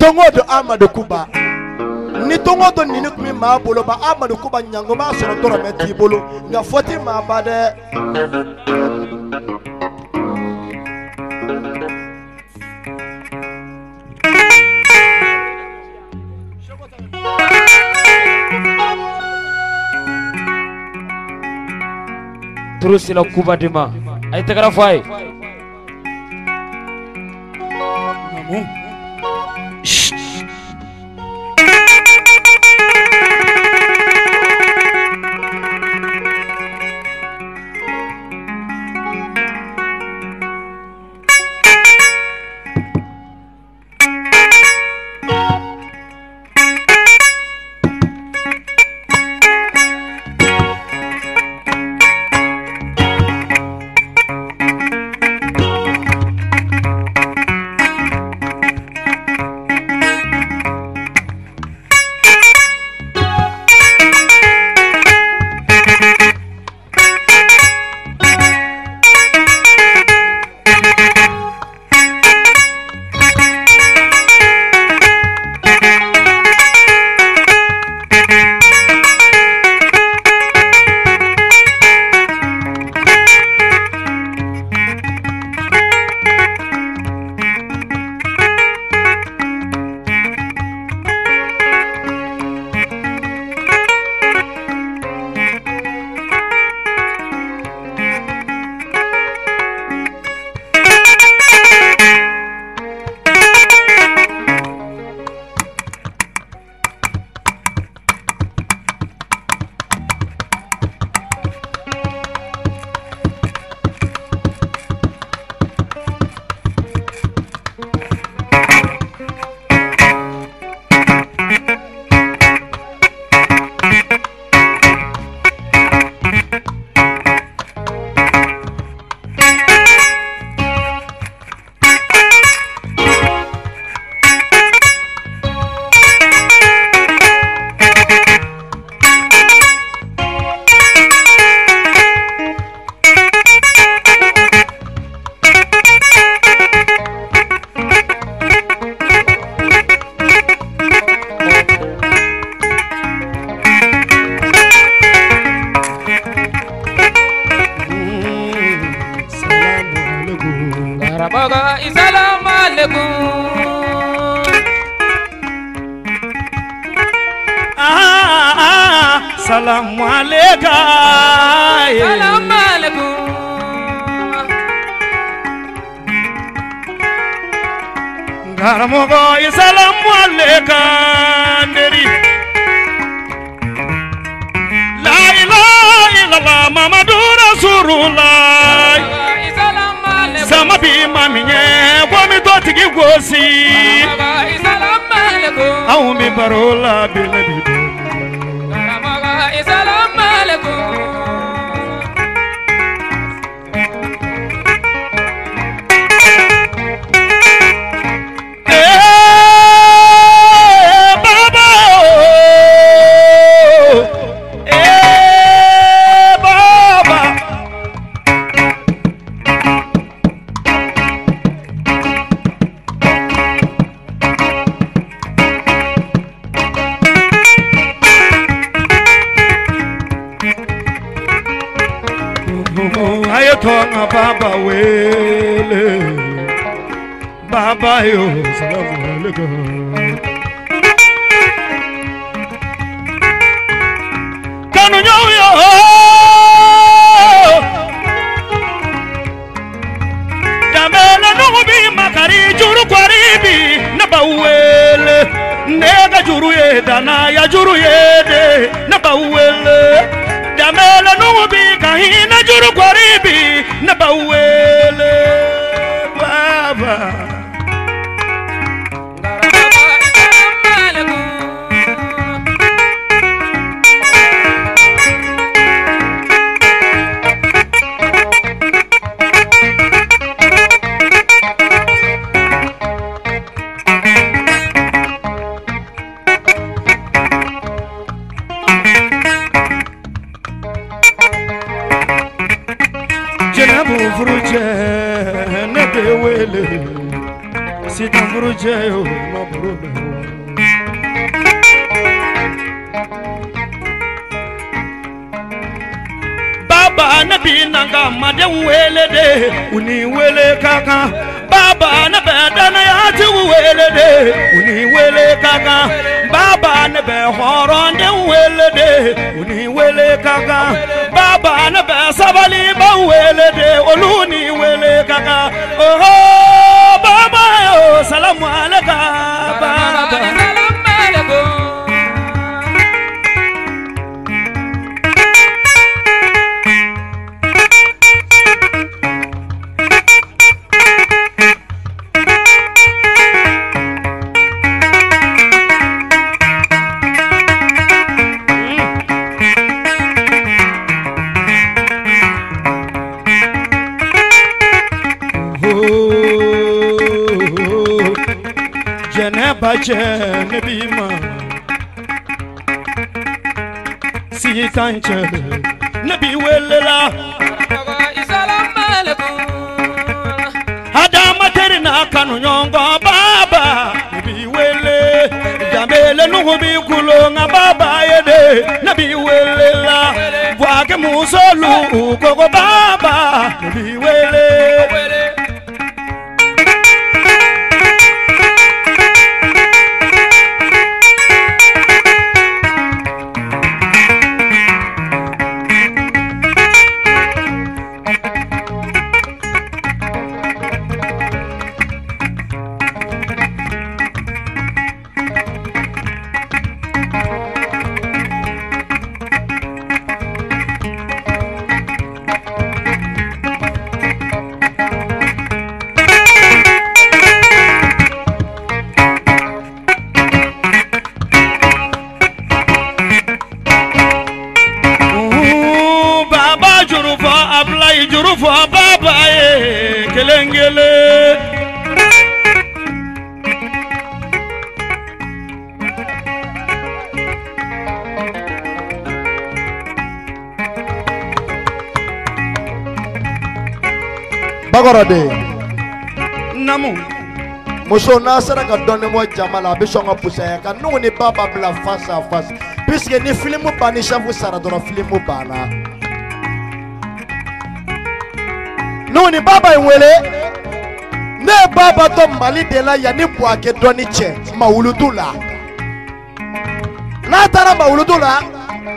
tongo de Amadou Kuba ni tongo to ni kumi ma bolo ba Amadou Kuba nyango ma so to meti bolo nga foti ma bade terus sila Kuba dema ay tegara fay mamu Salamu alaikum. Salamu alaikum. Garamogo salamu alaikum deri. La ilaha illallah Muhammadur Rasulullah. Sama bi maminye kwami to tigi gosi. Salamu alaikum. Au mi barola bilabi. Salamu alaikum. Baba Baba Ayatonga Baba wele Baba yo salamu alaikum. Kanu yo Damela nubi makari juru kwaribi nabawele nega juru yedana ya juru yede nabawele Damela nubi kahina juru kwaribi nabawele Baba Jenabu fruche ne bewele jeo no brube Baba nabi nanga made wele de uni wele kaka Baba na bedana ya ti wele de uni wele kaka Baba na be horon de wele de uni wele kaka Baba na be sabali ba wele de oluni wele kaka oh Baba oh salamu alaikum Baba salamu alaikum Bache bima si tanche nabi welela assalamu alaikum adama terina kanu nyongo baba nabi wele jamele nubi kulonga baba yede nabi welela bwake musolu gogo baba nabi wele Bagorade namu muso nasara ka donne mo jamala be songa poussa ka no ni baba bla face à face puisque ni film bani chafu sara do film bana no ni baba wele ne baba to mali de la ya ni boake doni che mauludula na tara mauludula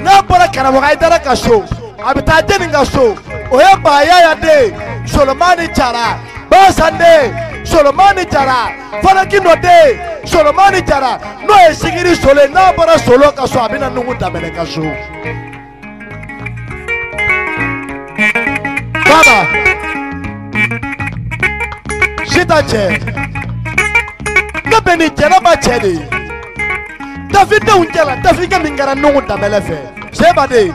na bora kana wa idara ka show abita deninga show oya ba ya de Solomani Jara, Basande, Solomani Jara, Falakino de, Solomani Jara, no e sigiri sole na bara solo ka so abina nungu tamele ka so. Baba, Shita che, na beni jera ba chedi. Tafite unjela, tafika mingara nungu tamele fe. Seba de,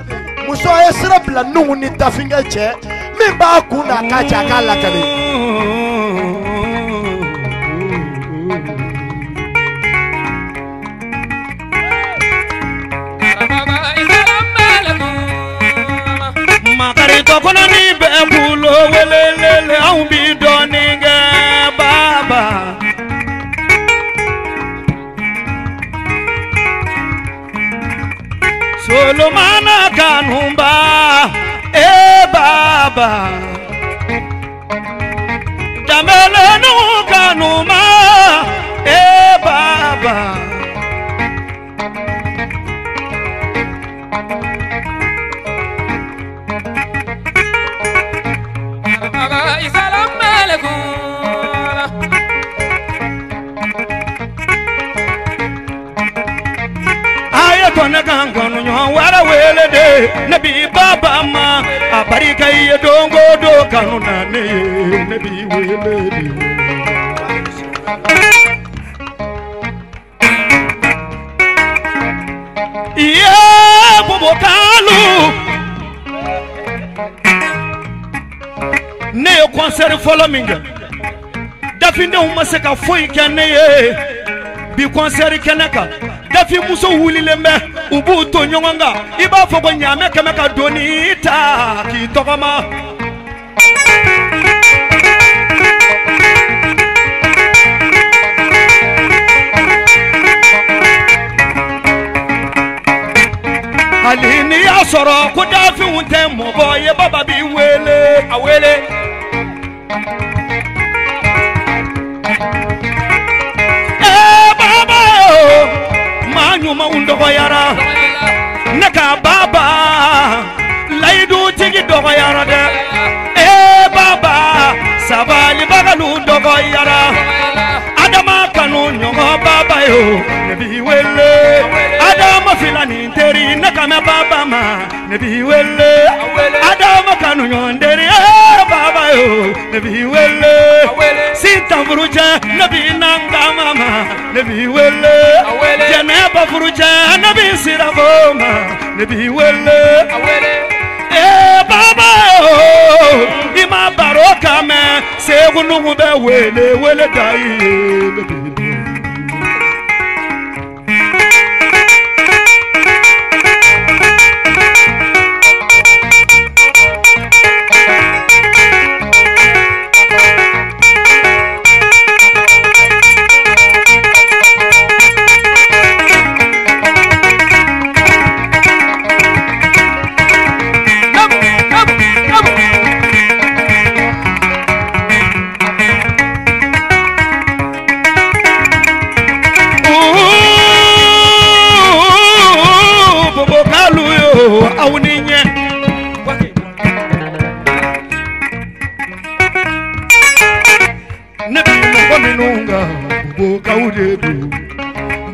muso esra bla nungu ni tafinga che. Mimba kuna kacha kala kale makari to kona ni be bulo welelele au bi doninga baba Solomana kanumba baba jamele no kanuma baba assalamu alaikum ayatona kangonu nyo wara wele de nabi baba ma abarika ye dongo do kanuna ne nabi wele de iya bobokalu ne concert following dafinde umaseka foi kane bi concert keneka dafi muso wulile me ubu to nyonga iba fo ko nyame kemeka donita ki tokoma soro ko dafi unte mo boye baba bi wele awele baba manyu ma undo yara naka baba laidu tigi dogo yara de baba sabali bagalu dogo yara adama kanu nyongo baba yo nebi wele adama filani teri naka me baba ma nebi wele adama kanu nyonderi baba yo nebi wele sita furuja nebi nanga mama nebi wele janeba furuja nebi siraboma nebi wele baba ima baroka me segunu be wele dai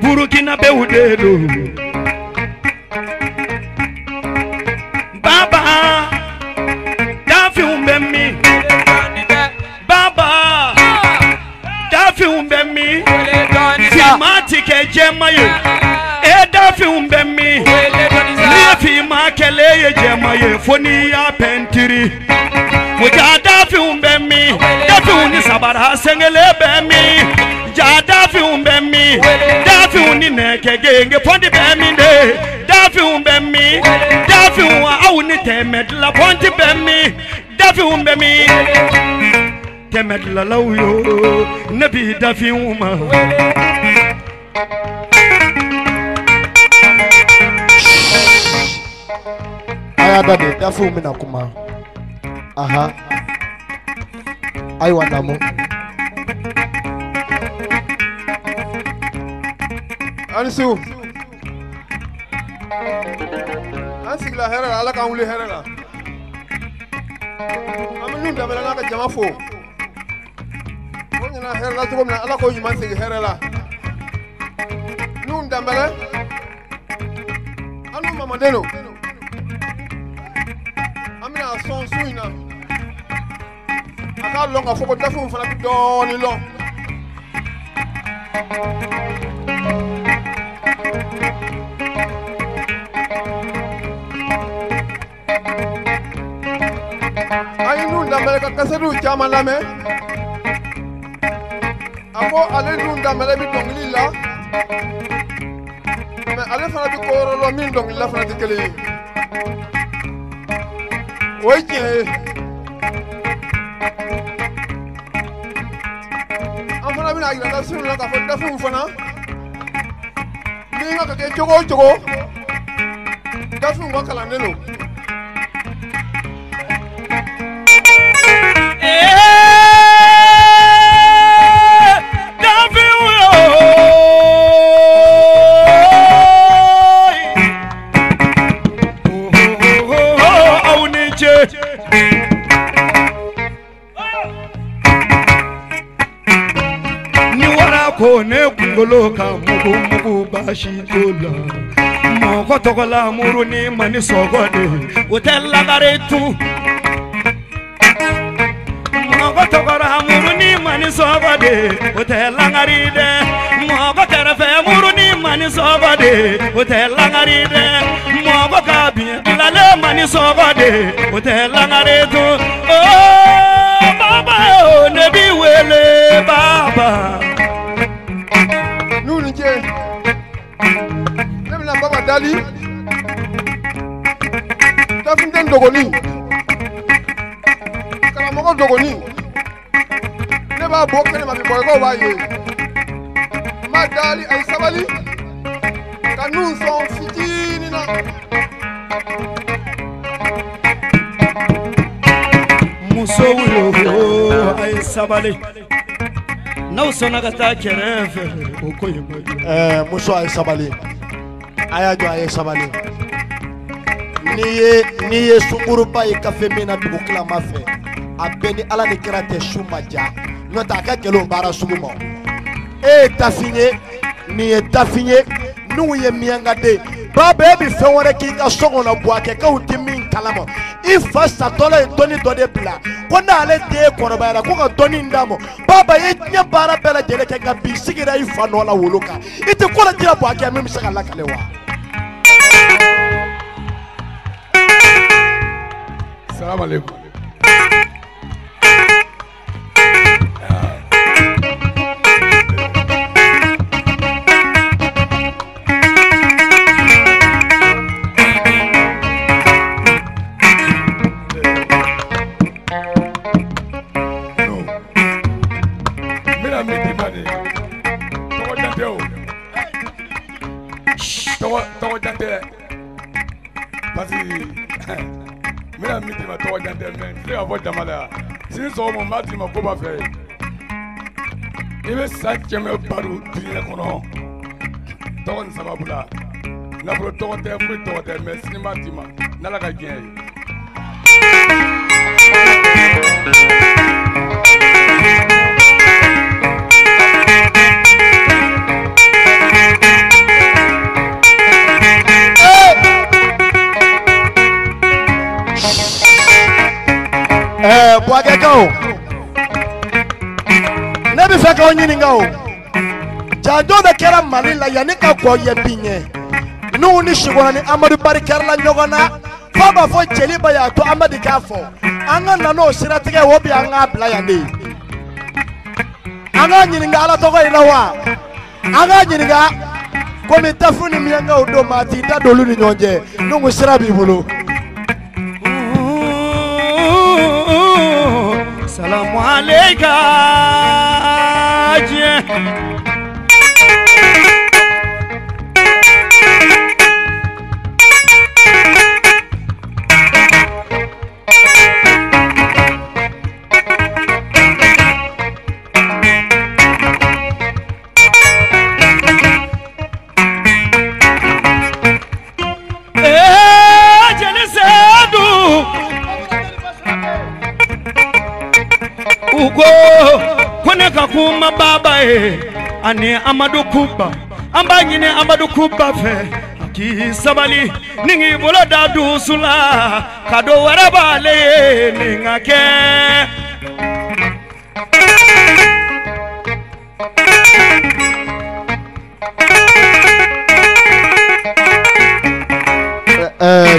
Burukina Beudedo Baba Dafi umbemi Baba Dafi umbemi Filmati ke jemaye Dafi umbemi Nifi makele jemaye Foni ya pentiri Muja dafi umbemi Dafi uni sabara sengele bemi ja dafi umbemi dafi unine kegenge pondi bemi de dafi umbemi dafi wa awuni temedla pondi bemi dafi umbemi temedla lawyo nabi dafi uma aya dade dafi umina kuma aha ai wanamo Ansu Ansi la hera ala ka wuli hera la Aminu da bela ka jama fo Woni na hera la to ala ko yima sigi hera la Nun dambele Anu mama deno Amina son suina Aka longa fo ko dafu fana bi doni lo Ainu ndamele ka kaseru chama lame Ako ale nu ndamele bi dongli la Me ale fana bi ko ro min dongli la fana tikele Oye Amfana bi na ila da sunu la ka fo dafu fana Ni nga ka ke chogo dafu ngakala nelo Kone kungoloka mugu bashi tola Moko tokola muru ni mani sogode Utella garetu Moko tokola muru ni mani sogode Utella garide Moko terefe muru ni mani sogode Utella garide Moko kabi bilale mani sogode Utella garetu Oh baba oh nebi wele baba Nemla baba dali Dafinden dogoni Kala moko dogoni Neba bokene ma ko ko waye Ma dali ay sabali Kanun son fitini na muso wuyo ay sabali naw sona ka ta kerefe o ko yema muso ay sabali aya jo ay sabali niye sunguru bayi kafe mina dugu kila mafe abeni ala ni kirate shumaja nota ka kelo bara suguma tafinye niye tafinye nuye mianga de baba bi fewore ki ka songo na boake ka utimin kalamo ifa satola doni dode bla kona ale de korobara ko ka doni ndamo baba ye nya bara bela jele ke ga bisigira ifa no la woloka ite kola tira boake mi misaka la kalewa Salam alaikum. Since all my team of Boba Fay, even such a baru Tinacono, Don Sababula, Nabro Tote, every daughter, Messinimatima, Nalaga Gay. Boagao Nebi feka onyiningao Jando de kera malila yanika kwa yebinye Nuni shigwana ni Amadu Barikarla nyogona Faba fo cheliba ya to Amadi Kafo Anga nano siratike wobi anga blayandi Anga nyininga ala toko inawa Anga nyininga Komi tafuni mianga udoma Tita dolu ni nyonje Nungu sirabi bulu Salamu alayka Ugo koneka kuma baba ane Amadu Kuba ambanyine Amadu Kuba fe ki sabali ningi bolo da dusula kado warabale ningake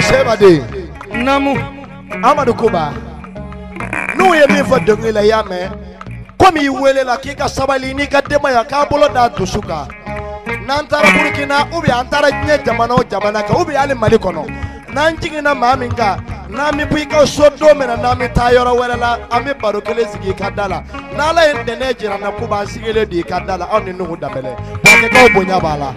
Sebade namu Amadu Kuba nous y a fait de la yame comme il voulait la kika sabali ni kadema ya kabolo da tusuka nantara burkina ubi antara nye jamana ka ubi ali malikono nanjigina maminga nami puika sodo mena nami tayora wala ami barokele sigi kadala nala endene jira na kuba sigele di kadala oni nuhu dabele bake ka obonya bala